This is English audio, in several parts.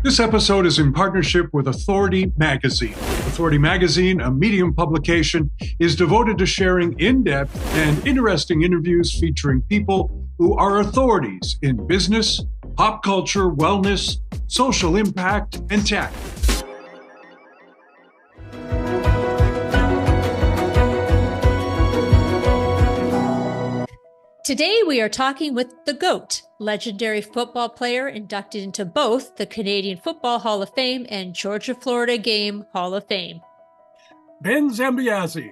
This episode is in partnership with Authority Magazine. Authority Magazine, a Medium publication, is devoted to sharing in-depth and interesting interviews featuring people who are authorities in business, pop culture, wellness, social impact, and tech. Today we are talking with the GOAT, legendary football player inducted into both the Canadian Football Hall of Fame and Georgia-Florida Game Hall of Fame. Ben Zambiasi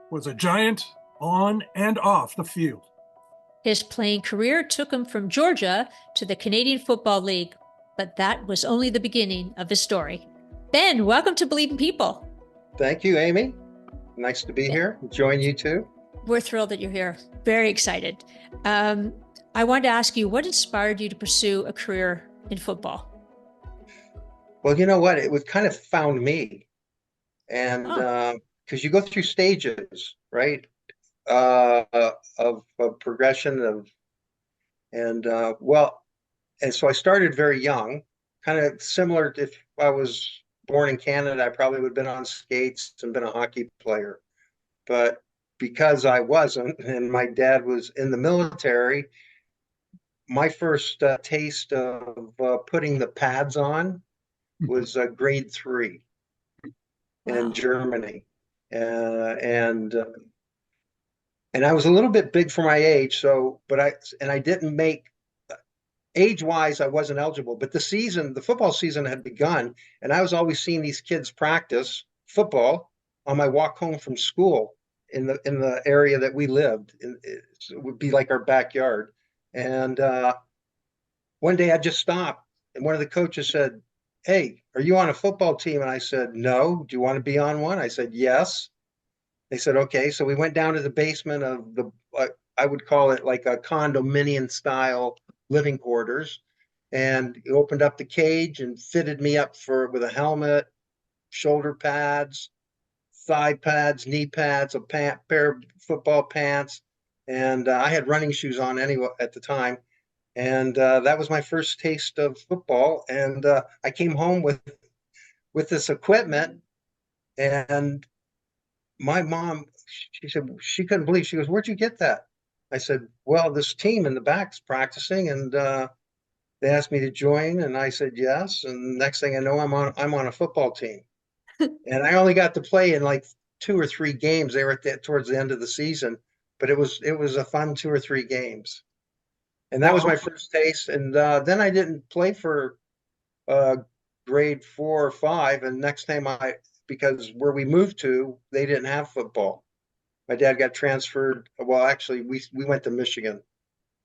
was a giant on and off the field. His playing career took him from Georgia to the Canadian Football League, but that was only the beginning of his story. Ben, welcome to Believe in People. Thank you, Amy. Nice to be here. Join you too. We're thrilled that you're here. Very excited. I wanted to ask you, what inspired you to pursue a career in football? Well, you know what? It was kind of found me. And because you go through stages, right? Of progression and so I started very young, kind of similar to if I was born in Canada, I probably would have been on skates and been a hockey player. But because I wasn't, and my dad was in the military, my first taste of putting the pads on was grade 3 in Germany. And I was a little bit big for my age, but I didn't make, age-wise, I wasn't eligible. But the football season had begun, and I was always seeing these kids practice football on my walk home from school in the area that we lived. It would be like our backyard. And one day I just stopped, and one of the coaches said, "Hey, are you on a football team?" And I said, "No. Do you want to be on one?" I said, "Yes." They said, "Okay." So we went down to the basement of I would call it like a condominium style living quarters, and he opened up the cage and fitted me up with a helmet, shoulder pads, thigh pads, knee pads, a pair of football pants, and I had running shoes on anyway at the time. And that was my first taste of football. And I came home with this equipment, and my mom, she said she couldn't believe. She goes, "Where'd you get that?" I said, "Well, this team in the back's practicing, and they asked me to join, and I said yes. And next thing I know, I'm on a football team." And I only got to play in like 2 or 3 games. They were towards the end of the season, but it was a fun 2 or 3 games. And that was my first taste. And then I didn't play for grade 4 or 5. And next time because where we moved to, they didn't have football. My dad got transferred. Well, actually, we went to Michigan,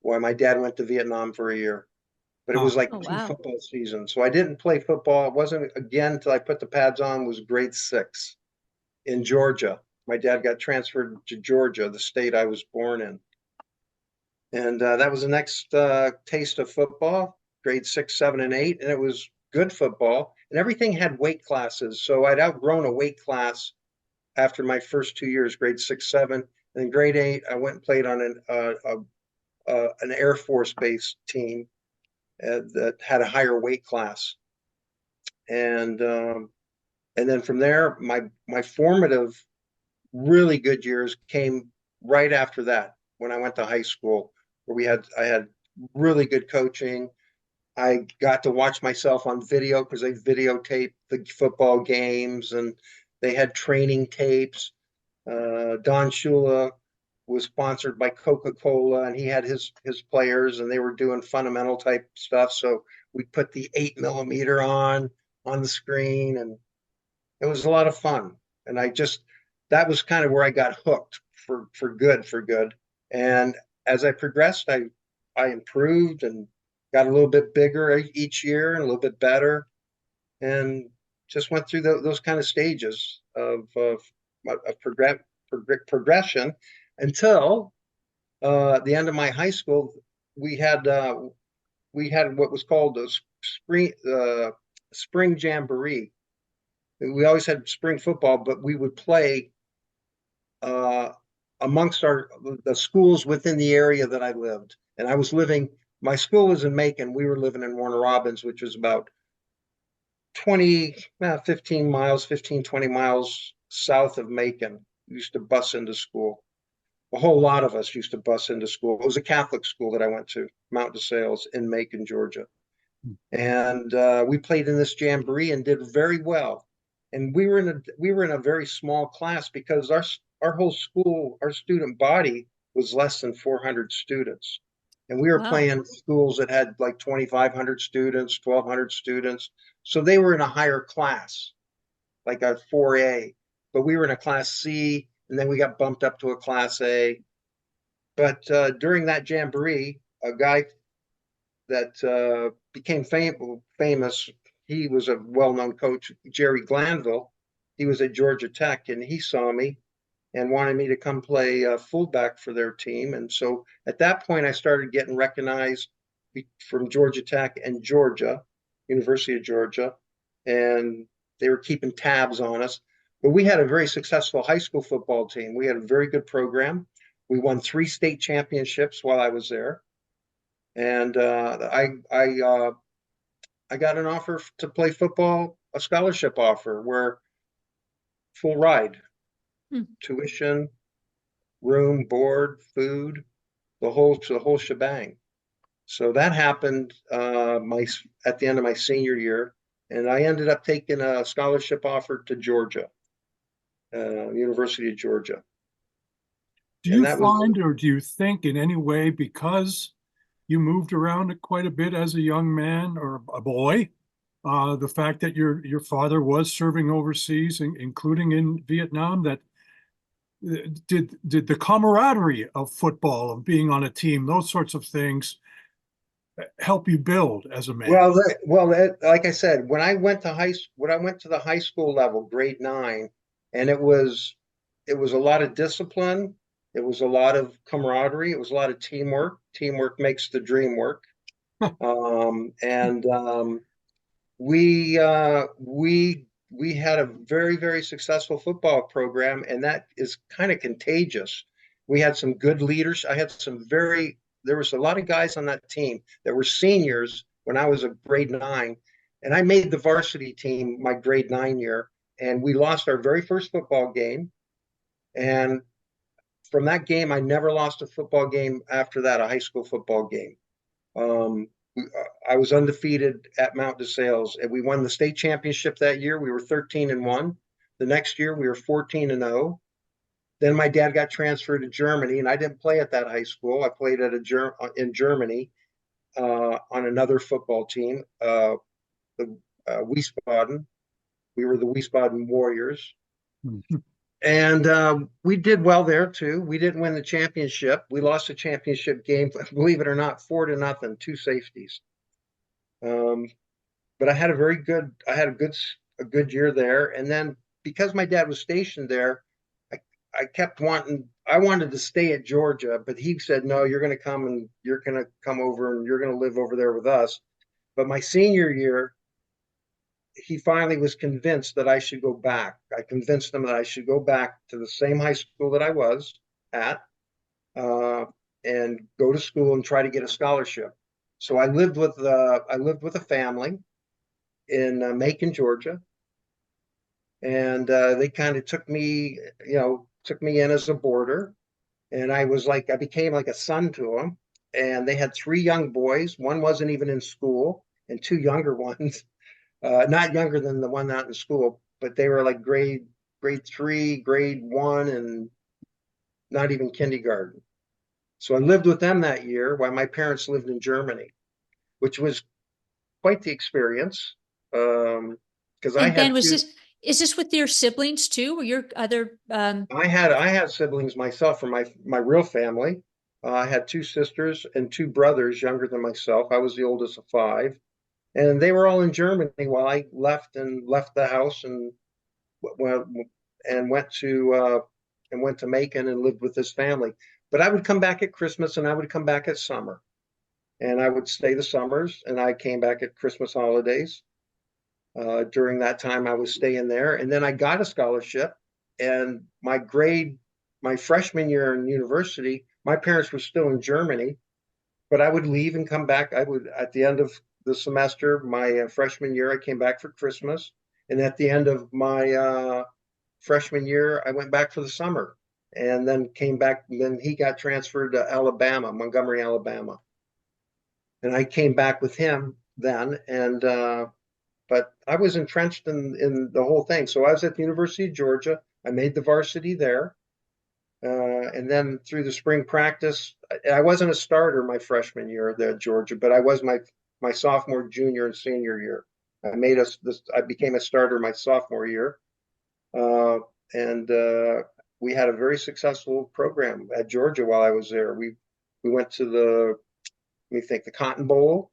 while my dad went to Vietnam for a year. But it was like 2 football seasons. So I didn't play football. It wasn't again until I put the pads on, was grade 6 in Georgia. My dad got transferred to Georgia, the state I was born in. And that was the next taste of football, grade 6, 7, and 8. And it was good football. And everything had weight classes. So I'd outgrown a weight class after my first 2 years, grade 6, 7. And in grade 8, I went and played on an Air Force-based team that had a higher weight class. And then from there, my formative, really good years came right after that, when I went to high school, where I had really good coaching. I got to watch myself on video because they videotaped the football games, and they had training tapes. Don Shula was sponsored by Coca-Cola, and he had his players, and they were doing fundamental type stuff. So we put the 8mm on the screen, and it was a lot of fun. And that was kind of where I got hooked for good. And as I progressed, I improved and got a little bit bigger each year and a little bit better, and just went through those kind of stages of progression until the end of my high school. We had what was called a spring jamboree. We always had spring football, but we would play amongst the schools within the area that I lived. And my school was in Macon. We were living in Warner Robins, which was about 15 miles, 15, 20 miles south of Macon. We used to bus into school. A whole lot of us used to bus into school. It was a Catholic school that I went to, Mount DeSales in Macon, Georgia. And we played in this jamboree and did very well. And we were in a very small class because our whole school, our student body was less than 400 students. And we were Wow. playing schools that had like 2,500 students, 1,200 students. So they were in a higher class, like a 4A. But we were in a class C, and then we got bumped up to a class A. But during that jamboree, a guy that became famous. He was a well-known coach, Jerry Glanville. He was at Georgia Tech, and he saw me and wanted me to come play fullback for their team. And so at that point, I started getting recognized from Georgia Tech and Georgia, University of Georgia, and they were keeping tabs on us. But we had a very successful high school football team. We had a very good program. We won 3 state championships while I was there, and I got an offer to play football, a scholarship offer where full ride, Hmm. tuition, room, board, food, the whole shebang. So that happened my at the end of my senior year, and I ended up taking a scholarship offer to Georgia, University of Georgia, Do and you that was find or do you think in any way because you moved around quite a bit as a young man or a boy, the fact that your father was serving overseas, including in Vietnam, that did the camaraderie of football, of being on a team, those sorts of things help you build as a man? like I said, when I went to the high school level, grade 9, and it was a lot of discipline. It was a lot of camaraderie. It was a lot of teamwork. Teamwork makes the dream work. And we had a very, very successful football program, and that is kind of contagious. We had some good leaders. I had some very There was a lot of guys on that team that were seniors when I was a grade 9, and I made the varsity team my grade 9 year, and we lost our very first football game. And from that game, I never lost a football game after that, a high school football game. Um, I was undefeated at Mount DeSales, and we won the state championship that year. We were 13-1. The next year, we were 14-0. Then my dad got transferred to Germany, and I didn't play at that high school. I played in Germany on another football team, the Wiesbaden. We were the Wiesbaden Warriors, Mhm. and we did well there too. We didn't win the championship. We lost the championship game, believe it or not, 4-0, 2 safeties. Um, but I had a good year there. And then because my dad was stationed there, I wanted to stay at Georgia, but he said, no, you're going to come over and you're going to live over there with us. But my senior year, he finally was convinced that I should go back. I convinced him that I should go back to the same high school that I was at, uh, and go to school and try to get a scholarship. So I lived with a family in Macon, Georgia, and they kind of took me in as a boarder, and I became like a son to them. And they had 3 young boys. One wasn't even in school, and 2 younger ones, not younger than the one not in school, but they were like grade 3, grade 1, and not even kindergarten. So I lived with them that year while my parents lived in Germany, which was quite the experience. Because I And Ben, had two, is this with your siblings too, or your other I had siblings myself from my real family. I had 2 sisters and 2 brothers younger than myself. I was the oldest of 5, and they were all in Germany while I left the house and went and went to Macon and lived with this family. But I would come back at Christmas and I would come back at summer, and I would stay the summers, and I came back at Christmas holidays. During that time, I was staying there, and then I got a scholarship. And my freshman year in university, my parents were still in Germany, but I would leave and come back. I would, at the end of the semester. My freshman year, I came back for Christmas, and at the end of my freshman year, I went back for the summer, and then came back. Then he got transferred to Alabama, Montgomery, Alabama, and I came back with him then. And but I was entrenched in the whole thing. So I was at the University of Georgia. I made the varsity there. And then through the spring practice, I wasn't a starter my freshman year there at Georgia, but I was my sophomore, junior, and senior year. I became a starter my sophomore year, uh, and we had a very successful program at Georgia while I was there. We went to the Cotton Bowl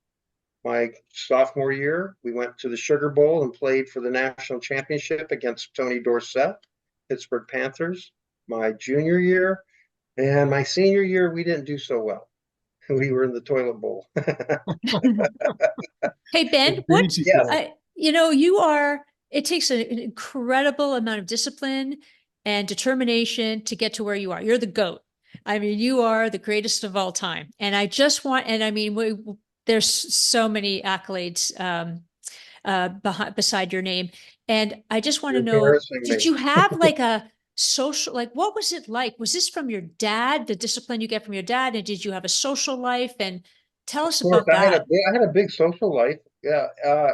my sophomore year. We went to the Sugar Bowl and played for the national championship against Tony Dorsett, Pittsburgh Panthers. My junior year, and my senior year, we didn't do so well. We were in the toilet bowl. Hey, Ben, it takes an incredible amount of discipline and determination to get to where you are. You're the GOAT. I mean, you are the greatest of all time. And there's so many accolades beside your name. And I just want to know, did you have like a social, like, what was it like? Was this from your dad, the discipline you get from your dad? And did you have a social life? And tell us about that. I had a big social life. Yeah,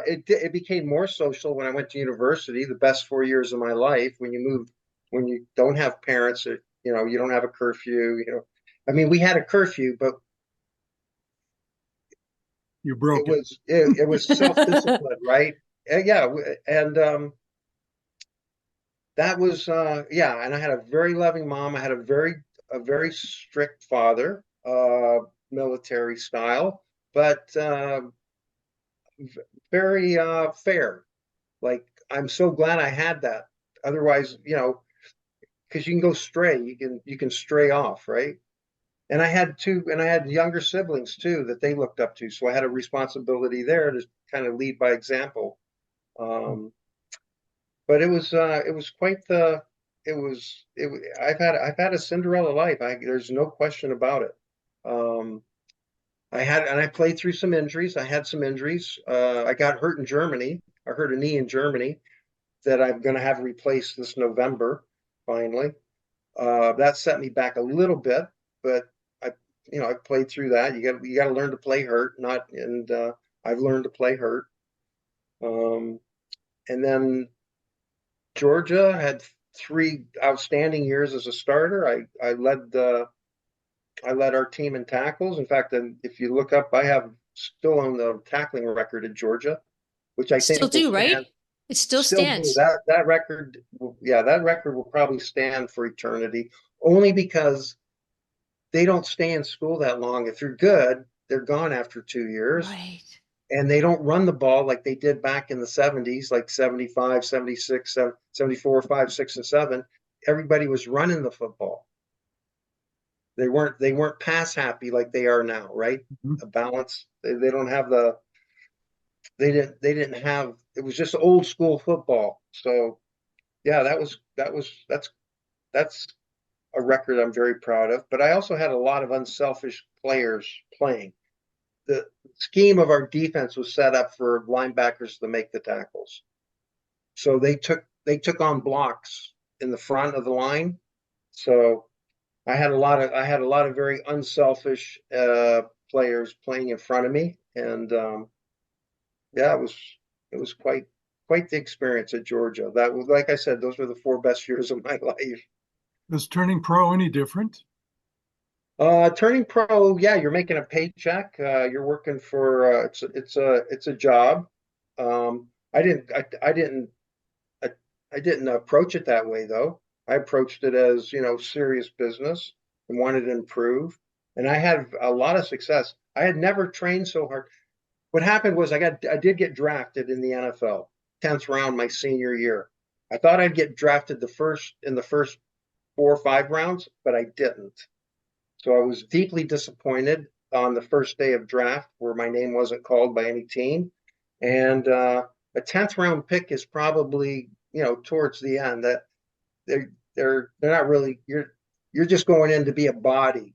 it became more social when I went to university. The best 4 years of my life. When you don't have parents, you don't have a curfew. I mean, we had a curfew, but you broke it. It was self-discipline, right? Yeah, and that was yeah. And I had a very loving mom. I had a very strict father, military style, but very fair. Like, I'm so glad I had that. Otherwise, because you can go stray, you can stray off, right? And I had younger siblings too that they looked up to. So I had a responsibility there to kind of lead by example. But it was quite the it was it. I've had a Cinderella life. There's no question about it. I played through some injuries. I had some injuries. I got hurt in Germany. I hurt a knee in Germany that I'm going to have replaced this November. Finally, that set me back a little bit, but I played through that. You got to learn to play hurt, I've learned to play hurt. And then Georgia had 3 outstanding years as a starter. I led our team in tackles. In fact, if you look up, I have still on the tackling record at Georgia, which I think still do, right? It still stands. That record, that record will probably stand for eternity, only because they don't stay in school that long. If you're good, they're gone after 2 years. Right. And they don't run the ball like they did back in the 70s, like 75, 76, 74, 5, 6, and 7. Everybody was running the football. They weren't pass happy like they are now, right? Mm-hmm. The balance. They don't have they didn't have, it was just old school football. So yeah, that's a record I'm very proud of. But I also had a lot of unselfish players playing. The scheme of our defense was set up for linebackers to make the tackles. So they took on blocks in the front of the line. So I had a lot of very unselfish players playing in front of me, and yeah, it was quite the experience at Georgia. That was, like I said, those were the 4 best years of my life. Was turning pro any different? Turning pro, yeah, you're making a paycheck. You're working for it's a job. I didn't approach it that way though. I approached it as, serious business and wanted to improve. And I had a lot of success. I had never trained so hard. What happened was I did get drafted in the NFL, 10th round my senior year. I thought I'd get drafted in the first 4 or 5 rounds, but I didn't. So I was deeply disappointed on the first day of draft where my name wasn't called by any team. And a 10th round pick is probably, towards the end, that they're not really, you're just going in to be a body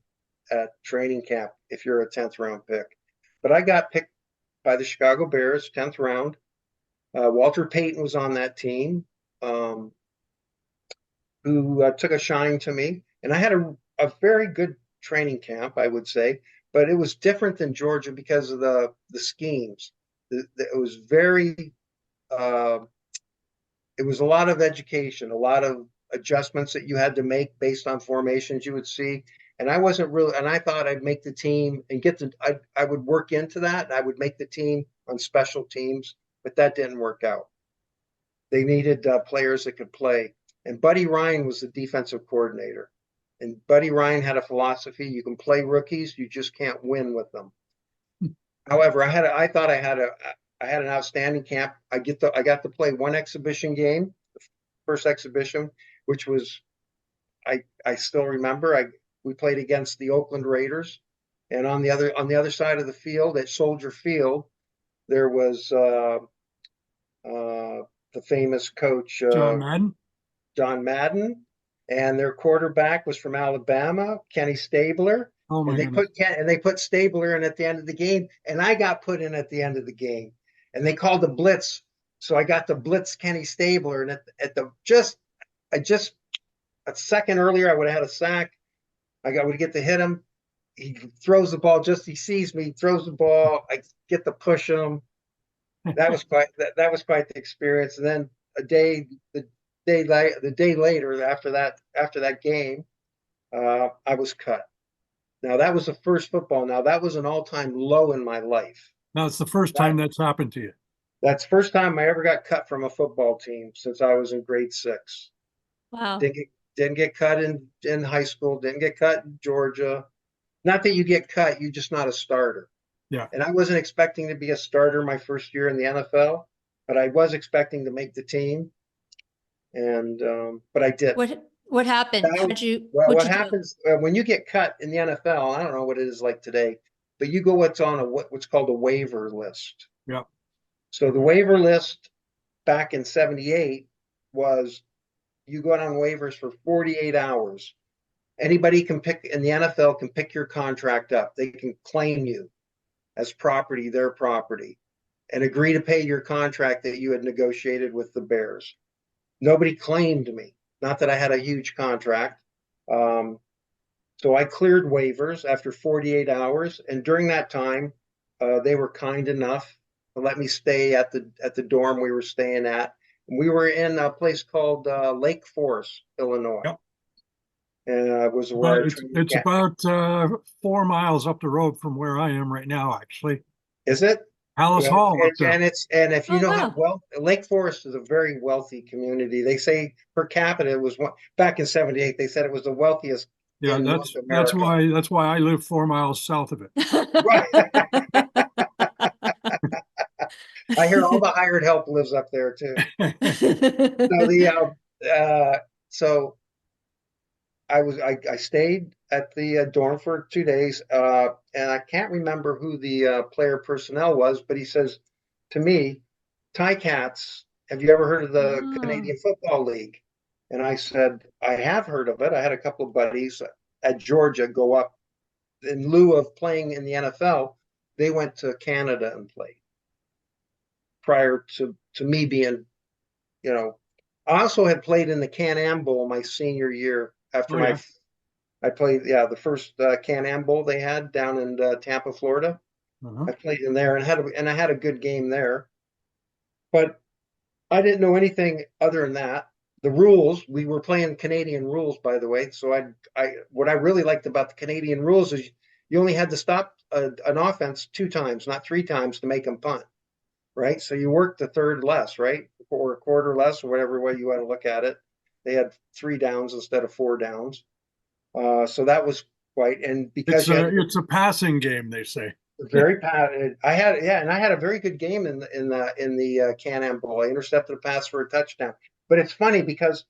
at training camp if you're a 10th round pick. But I got picked by the Chicago Bears, 10th round. Walter Payton was on that team, who took a shine to me. And I had a very good training camp, I would say, but it was different than Georgia because of the schemes. It was very, it was a lot of education, a lot of adjustments that you had to make based on formations you would see. And I wasn't really, and I thought I'd make the team and I would work into that. And I would make the team on special teams, but that didn't work out. They needed players that could play. And Buddy Ryan was the defensive coordinator. And Buddy Ryan had a philosophy: you can play rookies, you just can't win with them. However, I thought I had an outstanding camp. I got to play one exhibition game, the first exhibition, which was I still remember. We played against the Oakland Raiders, and on the other side of the field at Soldier Field, there was the famous coach John Madden, and their quarterback was from Alabama, Kenny Stabler. Oh my goodness. They put Stabler in at the end of the game, and I got put in at the end of the game. And they called the blitz, so I got to blitz Kenny Stabler. And a second earlier, I would have had a sack. Would get to hit him. He throws the ball, he sees me, throws the ball. I get to push him. That was quite the experience. And then the day later, after that game, I was cut. Now that was the first football. Now that was an all-time low in my life. Now it's the first time that's happened to you. That's the first time I ever got cut from a football team since I was in grade 6. Wow. Didn't get cut in high school. Didn't get cut in Georgia. Not that you get cut, you're just not a starter. Yeah. And I wasn't expecting to be a starter my first year in the NFL, but I was expecting to make the team. And but I didn't. What happened? What happens when you get cut in the NFL? I don't know what it is like today, but you go what's called a waiver list. Yeah. So the waiver list back in '78 was you go out on waivers for 48 hours. Anybody can pick in the NFL can pick your contract up. They can claim you as property, their property, and agree to pay your contract that you had negotiated with the Bears. Nobody claimed me. Not that I had a huge contract. So I cleared waivers after 48 hours. And during that time, they were kind enough to let me stay at the dorm we were staying at. And we were in a place called Lake Forest, Illinois. Yep. And it was where it's about 4 miles up the road from where I am right now, actually. Is it? Alice Hall. And if you know how Lake Forest is a very wealthy community. They say per capita it was back in '78. They said it was the wealthiest. Yeah, that's why I live 4 miles south of it. Right. I hear all the hired help lives up there too. So I stayed at the dorm for 2 days, and I can't remember who the player personnel was, but he says to me, Ticats, have you ever heard of the Canadian Football League? And I said, I have heard of it. I had a couple of buddies at Georgia go up. In lieu of playing in the NFL, they went to Canada and played. Prior to me being, I also had played in the Can-Am Bowl my senior year after I played, the first Can-Am Bowl they had down in Tampa, Florida. I played in there and I had a good game there. But I didn't know anything other than that. The rules, we were playing Canadian rules, by the way. So what I really liked about the Canadian rules is you only had to stop an offense 2 times, not 3 times, to make them punt, right? So you worked a third less, right? Or a quarter less, or whatever way you want to look at it. They had 3 downs instead of 4 downs. So that was and because it's a passing game, they say. Very and I had a very good game in the Can-Am Bowl. I intercepted a pass for a touchdown. But it's funny because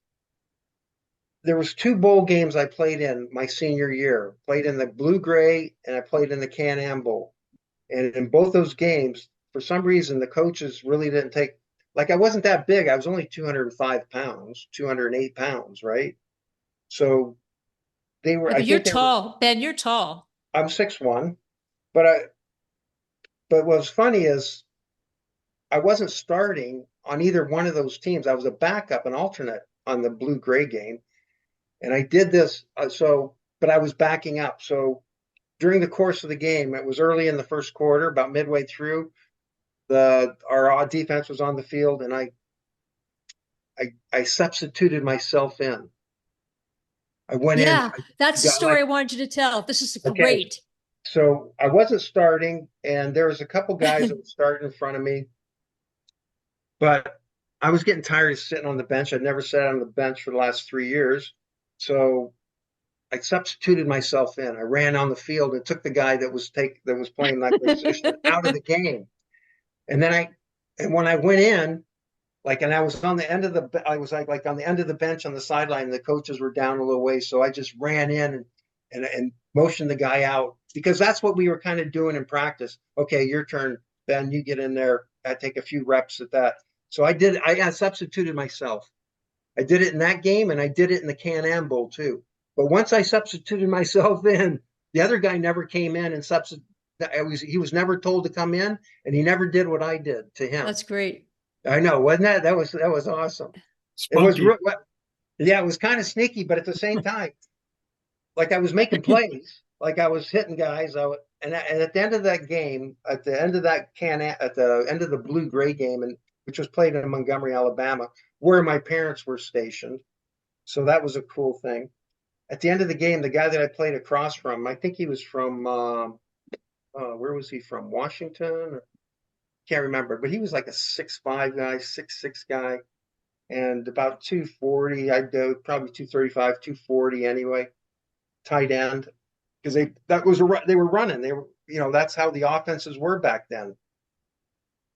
there was 2 bowl games I played in my senior year. Played in the Blue Gray and I played in the Can-Am Bowl. And in both those games, for some reason, the coaches really didn't take. Like, I wasn't that big. I was only 205 pounds, 208 pounds, right? So they were. You're tall, Ben. You're tall. I'm 6'1", but But what's funny is I wasn't starting on either one of those teams. I was a backup, an alternate on the blue gray game. And I did this. But I was backing up. So during the course of the game, it was early in the first quarter, about midway through, our defense was on the field, and I substituted myself in. I went in. Yeah, that's the story I wanted you to tell. This is Okay. great. So I wasn't starting, and there was a couple guys that were starting in front of me, but I was getting tired of sitting on the bench. I'd never sat on the bench for the last 3 years. So I substituted myself in. I ran on the field and took the guy that was playing that position out of the game. And when I went in, and I was on the end of I was like on the end of the bench on the sideline, and the coaches were down a little way. So I just ran in and motioned the guy out, because that's what we were kind of doing in practice. Okay, your turn, Ben, you get in there. I take a few reps at that. So I substituted myself. I did it in that game, and I did it in the Can-Am Bowl too. But once I substituted myself in, the other guy never came in and he was never told to come in, and he never did what I did to him. That's great. I know, wasn't that? That was awesome. Spunky. It was kind of sneaky, but at the same time, like I was making plays, like I was hitting guys. And at the end of that game, at the end of the blue gray game, which was played in Montgomery, Alabama, where my parents were stationed. So that was a cool thing. At the end of the game, the guy that I played across from, I think he was from where was he from? Washington? Can't remember, but he was like a 6'5" guy, 6'6" guy, and about 240. I'd go probably 235, 240 anyway. Tight end, because they were running. They were, that's how the offenses were back then.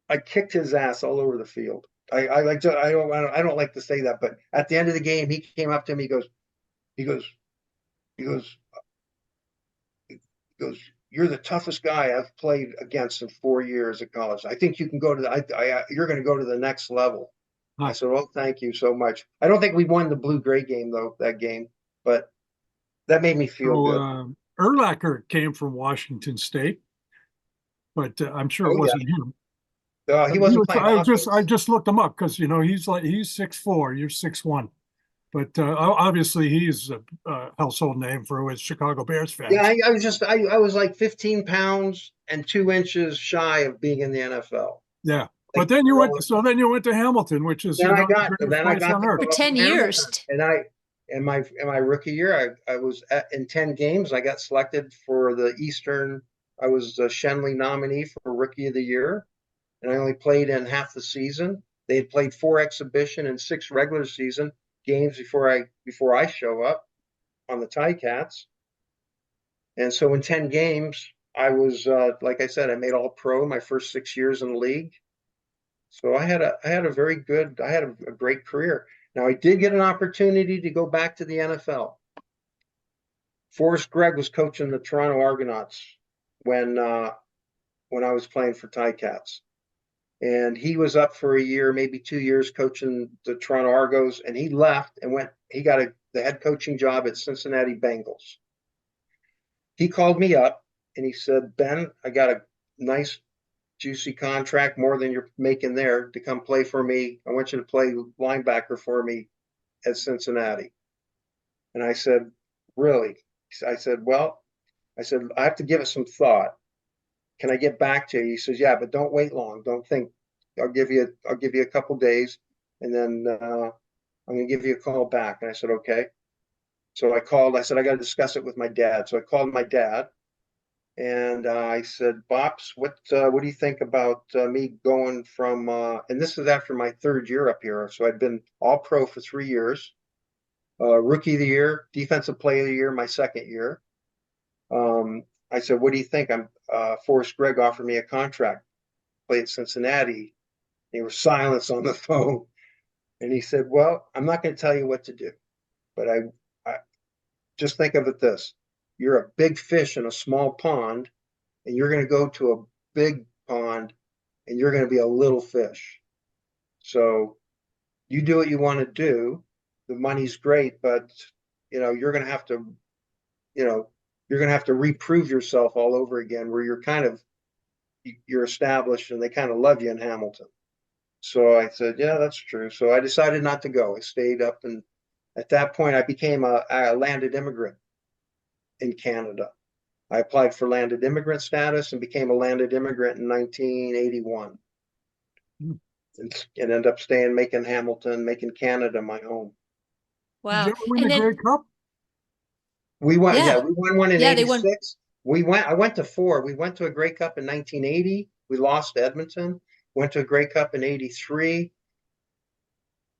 I kicked his ass all over the field. I don't like to say that, but at the end of the game, he came up to me. He goes, "You're the toughest guy I've played against in 4 years at college. I think you can go to you're going to go to the next level." I said, "Well, thank you so much." I don't think we won the blue gray game though, that game, but that made me feel good. Urlacher came from Washington State, but I'm sure it wasn't him. He wasn't playing offense. I just looked him up because he's 6'4", you're 6'1". But obviously he's a household name for his Chicago Bears fans. Yeah, I was like 15 pounds and 2 inches shy of being in the NFL. Yeah. But then you went to Hamilton, which is I got for 10 years. And my rookie year, I was in 10 games. I got selected for the Eastern. I was a Shenley nominee for Rookie of the Year, and I only played in half the season. They had played 4 exhibition and 6 regular season games before I show up on the Ticats. And so in 10 games, I was like I said, I made all pro my first 6 years in the league. So I had a great career. Now I did get an opportunity to go back to the NFL. Forrest Gregg was coaching the Toronto Argonauts when I was playing for Ticats. And he was up for a year, maybe 2 years coaching the Toronto Argos, and he left and he got the head coaching job at Cincinnati Bengals. He called me up and he said, "Ben, I got a nice juicy contract, more than you're making there, to come play for me. I want you to play linebacker for me at Cincinnati." And I said, "Really?" I said, "I have to give it some thought. Can I get back to you?" He says, "Yeah, but don't wait long. Don't think. I'll give you a couple days, and then I'm going to give you a call back." And I said, "Okay." So I called. I said, "I got to discuss it with my dad." So I called my dad, and I said, "Bops, what do you think about me going from?" And this is after my 3rd year up here, so I'd been all pro for 3 years, Rookie of the Year, Defensive Player of the Year, my 2nd year. I said, "What do you think?" Forrest Gregg offered me a contract, play at Cincinnati. There was silence on the phone, and he said, "Well, I'm not going to tell you what to do, but I just think of it this: you're a big fish in a small pond, and you're going to go to a big pond, and you're going to be a little fish. So you do what you want to do. The money's great, but you're going to have to reprove yourself all over again, where you're kind of, you're established and they kind of love you in Hamilton. So I said, yeah, that's true. So I decided not to go. I stayed up, and at that point I became a landed immigrant in Canada. I applied for landed immigrant status and became a landed immigrant in 1981. And ended up staying, making Canada my home. Did you Wow. ever win And the then, Grey Cup? We won, yeah, we won one in yeah, they won. 86. I went to 4. We went to a Grey Cup in 1980. We lost to Edmonton. Went to a Grey Cup in 83.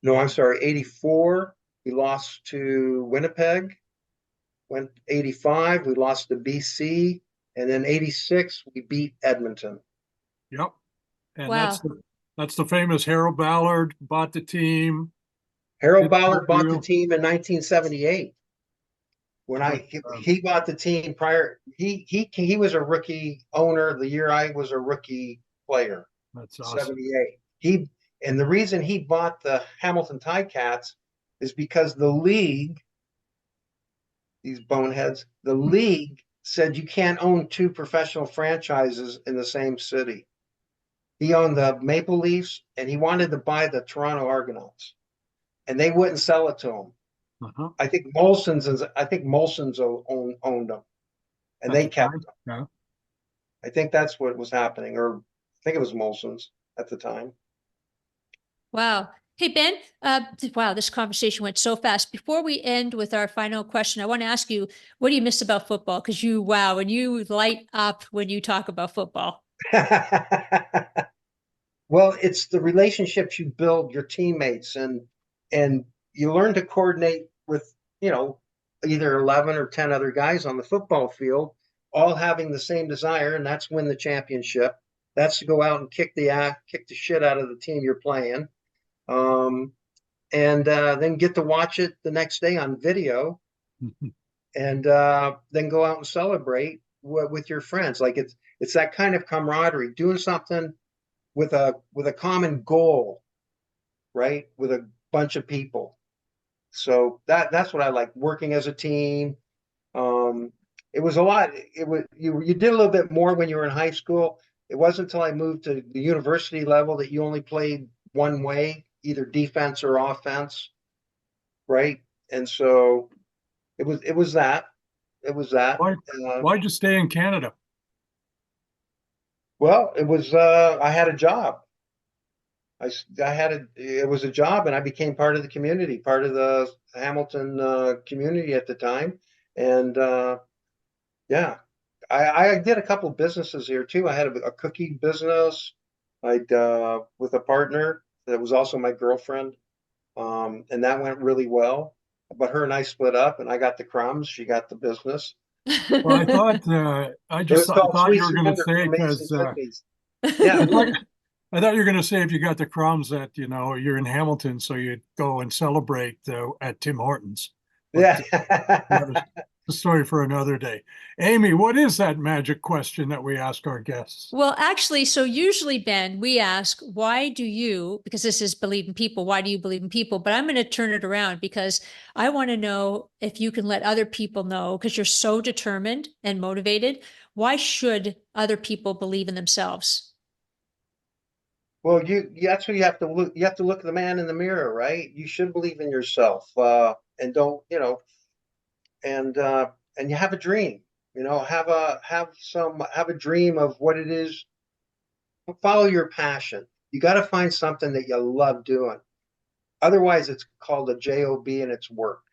No, I'm sorry, 84. We lost to Winnipeg. Went 85. We lost to BC. And then 86, we beat Edmonton. Yep. And Wow. that's the famous Harold Ballard bought the team. Harold Ballard bought the team in 1978. When he bought the team prior, he was a rookie owner the year I was a rookie player. That's awesome. 78. And the reason he bought the Hamilton Ticats is because the league, these boneheads, the league said you can't own 2 professional franchises in the same city. He owned the Maple Leafs and he wanted to buy the Toronto Argonauts, and they wouldn't sell it to him. I think Molson's owned them, and they kept them. Yeah. I think that's what was happening, or I think it was Molson's at the time. Wow. Hey, Ben, wow, this conversation went so fast. Before we end with our final question, I want to ask you, what do you miss about football? Because you light up when you talk about football. Well, it's the relationships you build, your teammates, and you learn to coordinate with, either 11 or 10 other guys on the football field, all having the same desire, and that's win the championship. That's to go out and kick the shit out of the team you're playing, and then get to watch it the next day on video, and then go out and celebrate with your friends. Like it's that kind of camaraderie, doing something with a common goal, right? With a bunch of people. So that's what I like, working as a team. It was a lot. You did a little bit more when you were in high school. It wasn't until I moved to the university level that you only played one way, either defense or offense, right? And so it was that. Why'd you stay in Canada? Well, it was I had a job. It was a job, and I became part of the community, part of the Hamilton community at the time. And yeah, I did a couple of businesses here too. I had a cookie business, with a partner that was also my girlfriend, and that went really well. But her and I split up, and I got the crumbs. She got the business. Well, I thought thought you were going to say, because yeah. I thought you were going to say, if you got the crumbs, that you're in Hamilton, so you'd go and celebrate at Tim Hortons. But, yeah. The story for another day. Amy, what is that magic question that we ask our guests? Well, actually, so usually, Ben, we ask, because this is believe in people, why do you believe in people? But I'm going to turn it around, because I want to know if you can let other people know, because you're so determined and motivated. Why should other people believe in themselves? Well, that's what you have to look. You have to look at the man in the mirror, right? You should believe in yourself, and don't, and you have a dream. Have a dream of what it is. Follow your passion. You got to find something that you love doing. Otherwise, it's called a job, and it's work.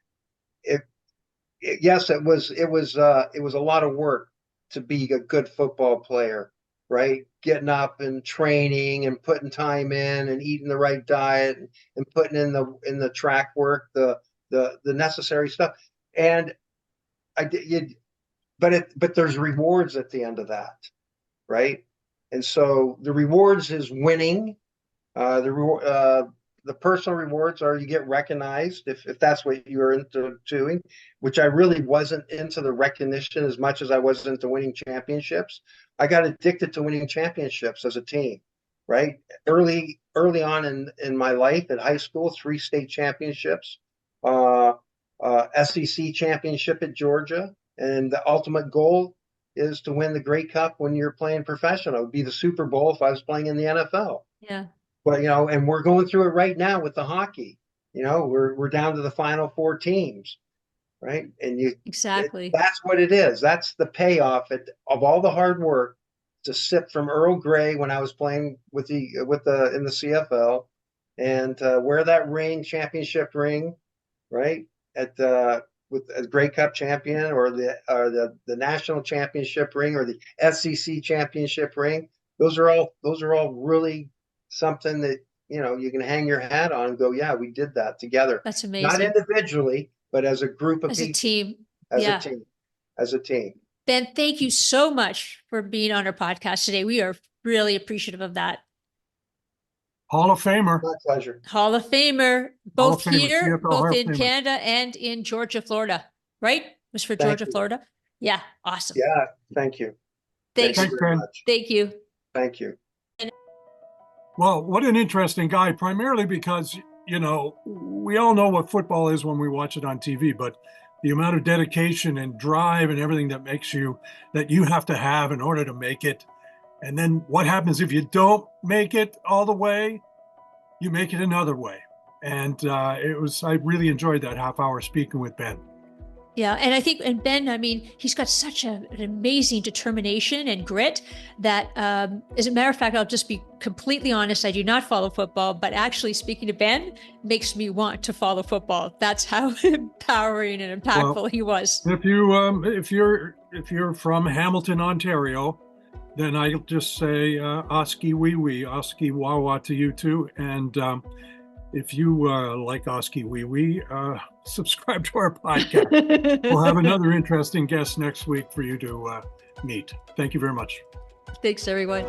Yes, it was a lot of work to be a good football player, right? Getting up and training and putting time in and eating the right diet and putting in the track work, the necessary stuff. And but there's rewards at the end of that, right? And so the rewards is winning. The personal rewards are you get recognized if that's what you're into doing, which I really wasn't into the recognition as much as I was into winning championships. I got addicted to winning championships as a team, right? Early on in my life at high school, 3 state championships, SEC championship at Georgia, and the ultimate goal is to win the Grey Cup when you're playing professional. It would be the Super Bowl if I was playing in the NFL. Yeah. But, and we're going through it right now with the hockey. We're down to the final 4 teams, right? And exactly, that's what it is. That's the payoff of all the hard work to sip from Earl Grey when I was playing in the CFL, and wear that championship ring, right? With a Grey Cup champion, or the national championship ring, or the SEC championship ring. Those are all really something that you can hang your hat on and go, yeah, we did that together. That's amazing. Not individually, but as a group of people. As a team. As a team. Ben, thank you so much for being on our podcast today. We are really appreciative of that. Hall of Famer. My pleasure. Hall of Famer, both here, CFL both in Canada and in Georgia, Florida, right? It was for Georgia, Florida. Yeah. Awesome. Yeah. Thank you. Thanks very much. Thank you. Thank you. Well, what an interesting guy, primarily because, we all know what football is when we watch it on TV, but the amount of dedication and drive and everything that you have to have in order to make it. And then what happens if you don't make it all the way? You make it another way. And I really enjoyed that half hour speaking with Ben. Yeah. And Ben, he's got such an amazing determination and grit that, as a matter of fact, I'll just be completely honest. I do not follow football, but actually speaking to Ben makes me want to follow football. That's how empowering and impactful he was. If you're from Hamilton, Ontario, then I'll just say, Oski wee wee, Oski wawa to you too. And, if you like Oski wee wee, subscribe to our podcast. We'll have another interesting guest next week for you to meet. Thank you very much. Thanks, everyone.